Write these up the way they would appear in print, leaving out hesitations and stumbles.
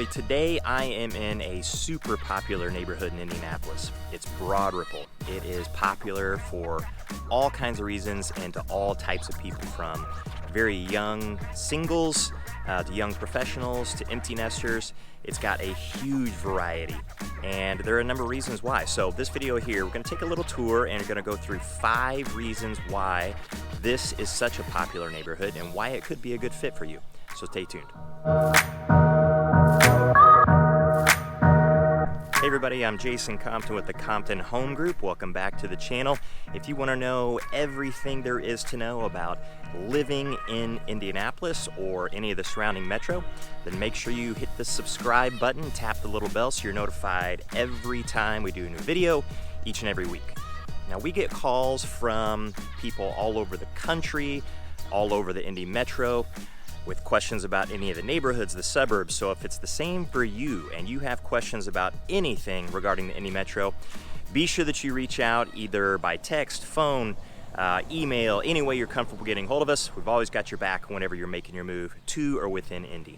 everybody. Today I am in a super popular neighborhood in Indianapolis. It's Broad Ripple. It is popular for all kinds of reasons and to all types of people, from very young singles to young professionals to empty nesters. It's got a huge variety, and there are a number of reasons why. So this video here, we're going to take a little tour and we're going to go through 5 reasons why this is such a popular neighborhood and why it could be a good fit for you. So stay tuned. Hey everybody, I'm Jason Compton with the Compton Home Group. Welcome back to the channel. If you want to know everything there is to know about living in Indianapolis or any of the surrounding metro, then make sure you hit the subscribe button, tap the little bell so you're notified every time we do a new video each and every week. Now, we get calls from people all over the country, all over the Indy metro, with questions about any of the neighborhoods, the suburbs. So if it's the same for you and you have questions about anything regarding the Indy metro, be sure that you reach out either by text, phone, email, any way you're comfortable getting hold of us. We've always got your back whenever you're making your move to or within Indy.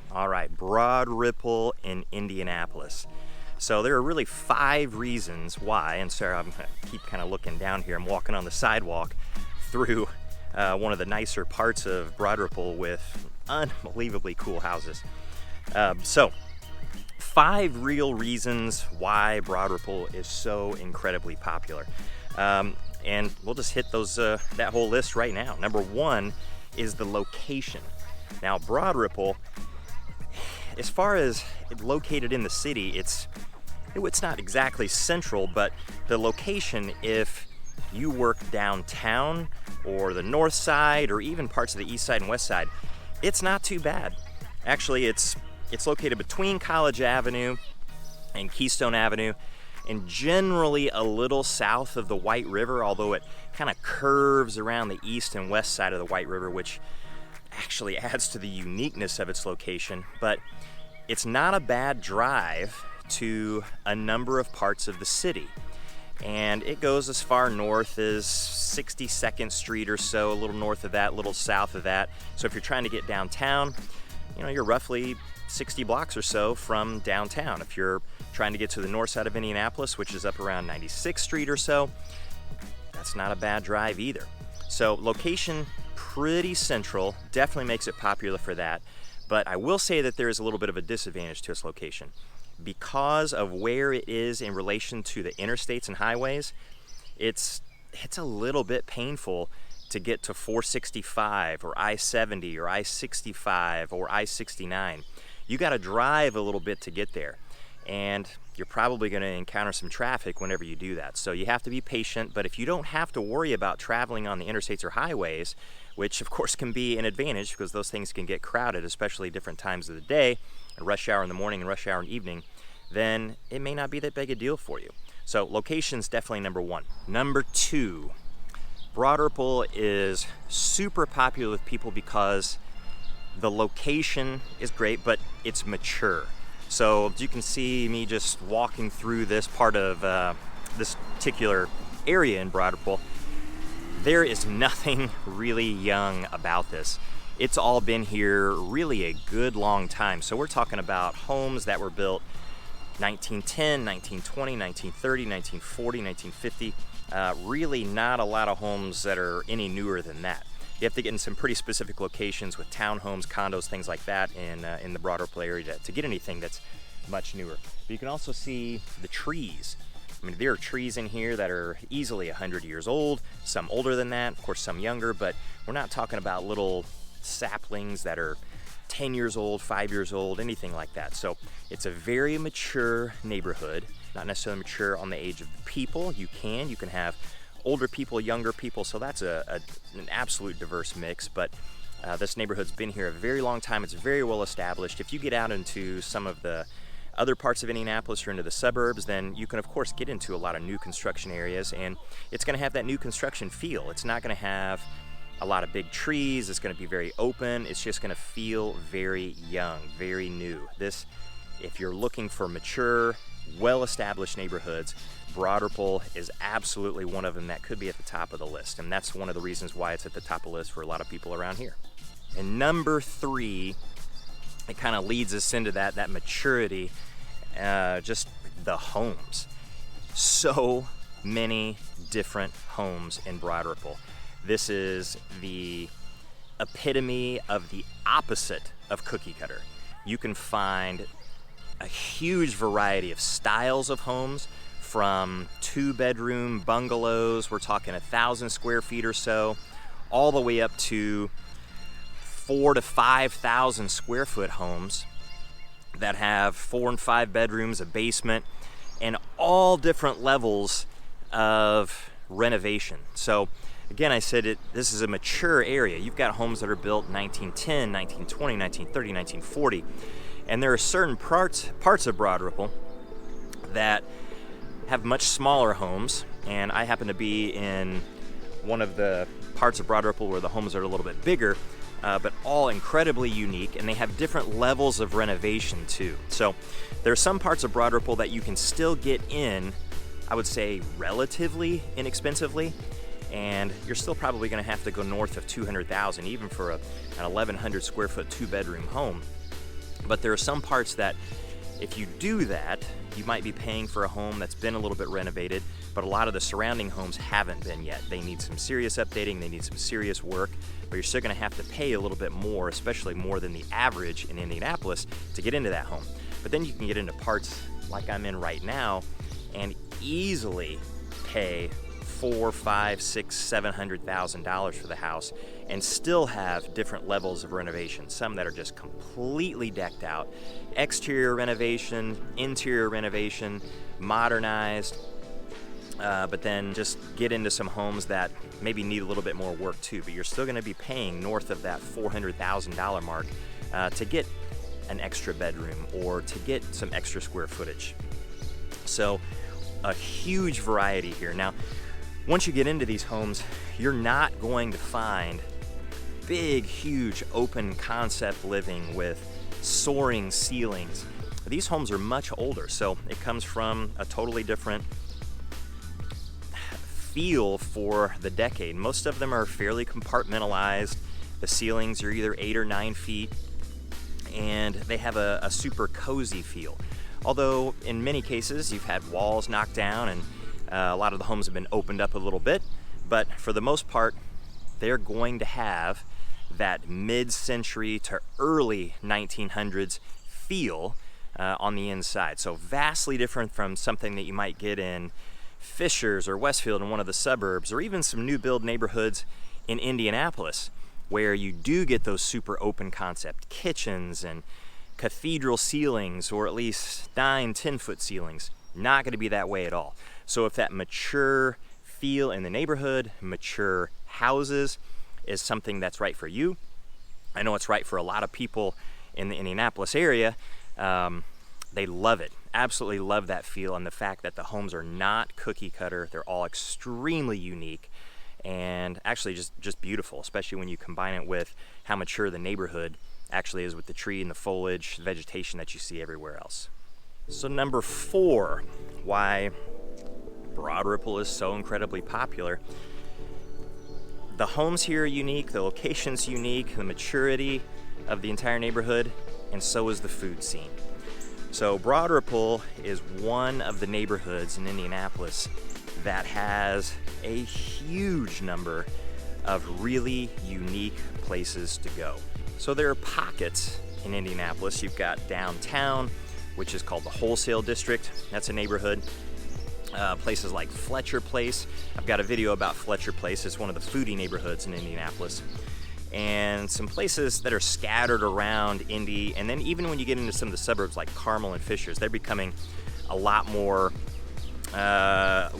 All right, Broad Ripple in Indianapolis. So there are really 5 reasons why, and Sarah, I'm gonna keep kind of looking down here. I'm walking on the sidewalk through one of the nicer parts of Broad Ripple with unbelievably cool houses. So 5 real reasons why Broad Ripple is so incredibly popular. And we'll just hit those that whole list right now. Number 1 is the location. Now, Broad Ripple, as far as located in the city, it's not exactly central, but the location, if you work downtown or the north side or even parts of the east side and west side, it's not too bad. Actually, it's located between College Avenue and Keystone Avenue, and generally a little south of the White River, although it kind of curves around the east and west side of the White River, which actually adds to the uniqueness of its location. But it's not a bad drive to a number of parts of the city. And it goes as far north as 62nd Street or so, a little north of that, a little south of that. So if you're trying to get downtown, you're roughly 60 blocks or so from downtown. If you're trying to get to the north side of Indianapolis, which is up around 96th Street or so, that's not a bad drive either. So location, pretty central, definitely makes it popular for that. But I will say that there is a little bit of a disadvantage to its location. Because of where it is in relation to the interstates and highways, it's a little bit painful to get to 465 or I-70 or I-65 or I-69. You got to drive a little bit to get there, and you're probably going to encounter some traffic whenever you do that. So you have to be patient, but if you don't have to worry about traveling on the interstates or highways, which of course can be an advantage because those things can get crowded, especially different times of the day, rush hour in the morning and rush hour in the evening, then it may not be that big a deal for you. So location's definitely number 1. Number 2, Broad Ripple is super popular with people because the location is great, but it's mature. So you can see me just walking through this part of this particular area in Broad Ripple. There is nothing really young about this. It's all been here really a good long time. So we're talking about homes that were built 1910, 1920, 1930, 1940, 1950. Really not a lot of homes that are any newer than that. You have to get in some pretty specific locations with townhomes, condos, things like that in the Broad Ripple area to get anything that's much newer. But you can also see the trees. I mean, there are trees in here that are easily 100 years old, some older than that, of course some younger, but we're not talking about little saplings that are 10 years old, 5 years old, anything like that. So it's a very mature neighborhood, not necessarily mature on the age of the people. You can have older people, younger people, so that's an absolute diverse mix. But this neighborhood's been here a very long time. It's very well established. If you get out into some of the other parts of Indianapolis or into the suburbs, then you can of course get into a lot of new construction areas, and it's going to have that new construction feel. It's not going to have a lot of big trees. It's going to be very open. It's just going to feel very young, very new. If you're looking for mature, well-established neighborhoods, Broad Ripple is absolutely one of them that could be at the top of the list, and that's one of the reasons why it's at the top of the list for a lot of people around here. And number 3 it kind of leads us into that maturity, just the homes. So many different homes in Broad Ripple. This is the epitome of the opposite of cookie cutter. You can find a huge variety of styles of homes, from 2-bedroom bungalows, we're talking 1,000 square feet or so, all the way up to 4,000 to 5,000 square foot homes that have 4 and 5 bedrooms, a basement, and all different levels of renovation. So again, I said this is a mature area. You've got homes that are built 1910, 1920, 1930, 1940, and there are certain parts of Broad Ripple that have much smaller homes, and I happen to be in one of the parts of Broad Ripple where the homes are a little bit bigger, but all incredibly unique, and they have different levels of renovation too. So there are some parts of Broad Ripple that you can still get in, I would say, relatively inexpensively, and you're still probably going to have to go north of $200,000 even for an 1,100 square foot 2-bedroom home. But there are some parts that, if you do that, you might be paying for a home that's been a little bit renovated, but a lot of the surrounding homes haven't been yet. They need some serious updating, they need some serious work, but you're still going to have to pay a little bit more, especially more than the average in Indianapolis, to get into that home. But then you can get into parts like I'm in right now and easily pay $400,000, $500,000, $600,000, $700,000 for the house and still have different levels of renovation. Some that are just completely decked out, exterior renovation, interior renovation, modernized, but then just get into some homes that maybe need a little bit more work too, but you're still going to be paying north of that $400,000 mark to get an extra bedroom or to get some extra square footage. So a huge variety here. Now, once you get into these homes, you're not going to find big, huge, open concept living with soaring ceilings. These homes are much older, so it comes from a totally different feel for the decade. Most of them are fairly compartmentalized. The ceilings are either 8 or 9 feet, and they have a super cozy feel. Although in many cases you've had walls knocked down and a lot of the homes have been opened up a little bit, but for the most part, they're going to have that mid-century to early 1900s feel on the inside. So vastly different from something that you might get in Fishers or Westfield in one of the suburbs, or even some new build neighborhoods in Indianapolis, where you do get those super open concept kitchens and cathedral ceilings, or at least 9-10 foot ceilings. Not going to be that way at all. So if that mature feel in the neighborhood, mature houses, is something that's right for you, I know it's right for a lot of people in the Indianapolis area. They love it, absolutely love that feel, and the fact that the homes are not cookie cutter. They're all extremely unique and actually just beautiful, especially when you combine it with how mature the neighborhood actually is with the tree and the foliage, the vegetation that you see everywhere else. So number 4, why Broad Ripple is so incredibly popular. The homes here are unique, the location's unique, the maturity of the entire neighborhood, and so is the food scene. So Broad Ripple is one of the neighborhoods in Indianapolis that has a huge number of really unique places to go. So there are pockets in Indianapolis. You've got downtown, which is called the Wholesale District. That's a neighborhood. Places like Fletcher Place. I've got a video about Fletcher Place. It's one of the foodie neighborhoods in Indianapolis. And some places that are scattered around Indy. And then even when you get into some of the suburbs like Carmel and Fishers, they're becoming a lot more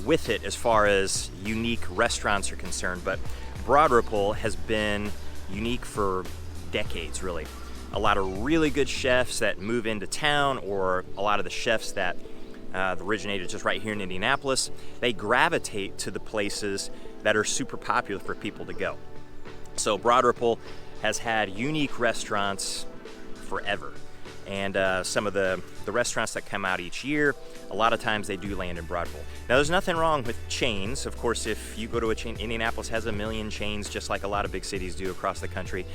with it as far as unique restaurants are concerned. But Broad Ripple has been unique for decades, really. A lot of really good chefs that move into town, or a lot of the chefs that originated just right here in Indianapolis, they gravitate to the places that are super popular for people to go. So Broad Ripple has had unique restaurants forever. And some of the restaurants that come out each year, a lot of times they do land in Broad Ripple. Now, there's nothing wrong with chains. Of course, if you go to a chain, Indianapolis has a million chains, just like a lot of big cities do across the country.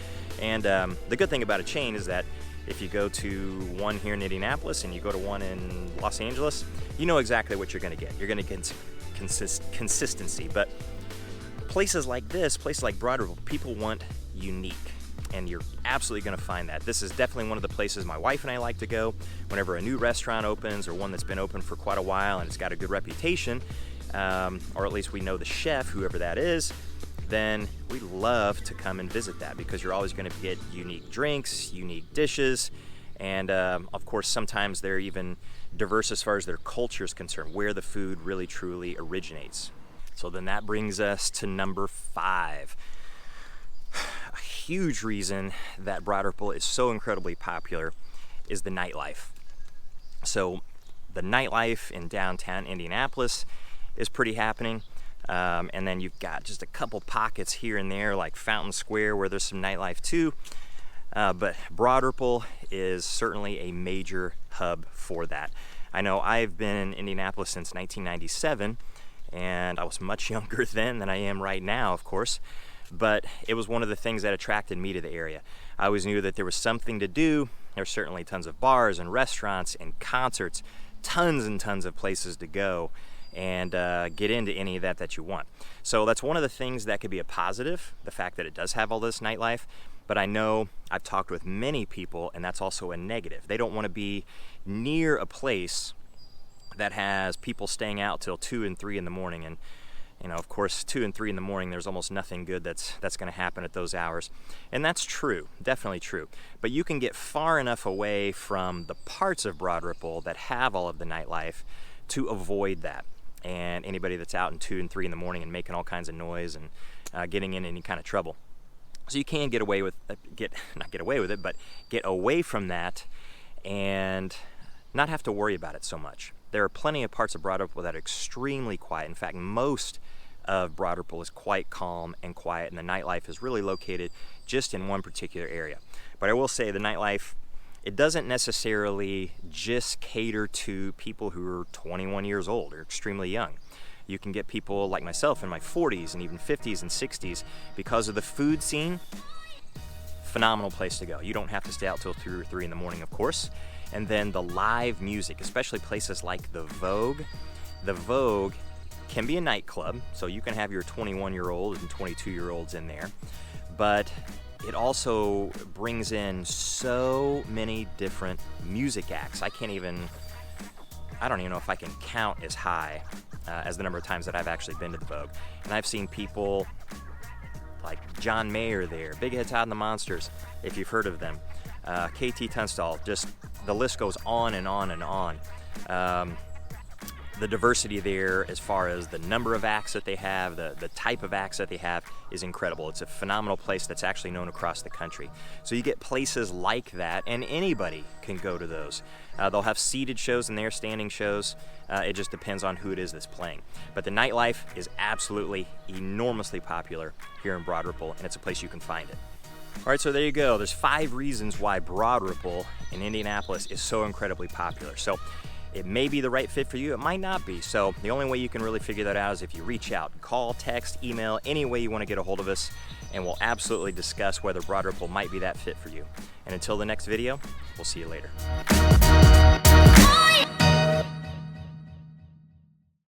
And the good thing about a chain is that if you go to one here in Indianapolis and you go to one in Los Angeles, you know exactly what you're going to get. You're going to get consistency. But places like this, places like Broad Ripple, people want unique. And you're absolutely going to find that. This is definitely one of the places my wife and I like to go whenever a new restaurant opens, or one that's been open for quite a while and it's got a good reputation, or at least we know the chef, whoever that is. Then we love to come and visit that, because you're always going to get unique drinks, unique dishes, and of course sometimes they're even diverse as far as their culture is concerned, where the food really truly originates. So then that brings us to number 5. A huge reason that Broad Ripple is so incredibly popular is the nightlife. So the nightlife in downtown Indianapolis is pretty happening. And then you've got just a couple pockets here and there, like Fountain Square, where there's some nightlife too. But Broad Ripple is certainly a major hub for that. I know I've been in Indianapolis since 1997, and I was much younger then than I am right now, of course. But it was one of the things that attracted me to the area. I always knew that there was something to do. There's certainly tons of bars and restaurants and concerts, tons and tons of places to go and get into any of that you want. So that's one of the things that could be a positive, the fact that it does have all this nightlife. But I know I've talked with many people, and that's also a negative. They don't want to be near a place that has people staying out till 2 and 3 in the morning. And you know, of course, 2 and 3 in the morning, there's almost nothing good that's going to happen at those hours. And that's true, definitely true. But you can get far enough away from the parts of Broad Ripple that have all of the nightlife to avoid that. And anybody that's out in 2 and 3 in the morning and making all kinds of noise and getting in any kind of trouble. So you can get away with, but get away from that and not have to worry about it so much. There are plenty of parts of Broad Ripple that are extremely quiet. In fact, most of Broad Ripple is quite calm and quiet, and the nightlife is really located just in one particular area. But I will say the nightlife, it doesn't necessarily just cater to people who are 21 years old or extremely young. You can get people like myself in my 40s and even 50s and 60s. Because of the food scene, phenomenal place to go. You don't have to stay out till 2 or 3 in the morning, of course. And then the live music, especially places like the Vogue. The Vogue can be a nightclub, so you can have your 21-year-olds and 22-year-olds in there. But it also brings in so many different music acts. I don't even know if I can count as high as the number of times that I've actually been to the Vogue. And I've seen people like John Mayer there, Big Head Todd and the Monsters, if you've heard of them. KT Tunstall, just the list goes on and on and on. The diversity there as far as the number of acts that they have, the type of acts that they have is incredible. It's a phenomenal place that's actually known across the country. So you get places like that, and anybody can go to those. They'll have seated shows and they're standing shows. It just depends on who it is that's playing. But the nightlife is absolutely enormously popular here in Broad Ripple, and it's a place you can find it. All right, so there you go. There's 5 reasons why Broad Ripple in Indianapolis is so incredibly popular. So it may be the right fit for you, it might not be. So the only way you can really figure that out is if you reach out, call, text, email, any way you want to get a hold of us, and we'll absolutely discuss whether Broad Ripple might be that fit for you. And until the next video, we'll see you later.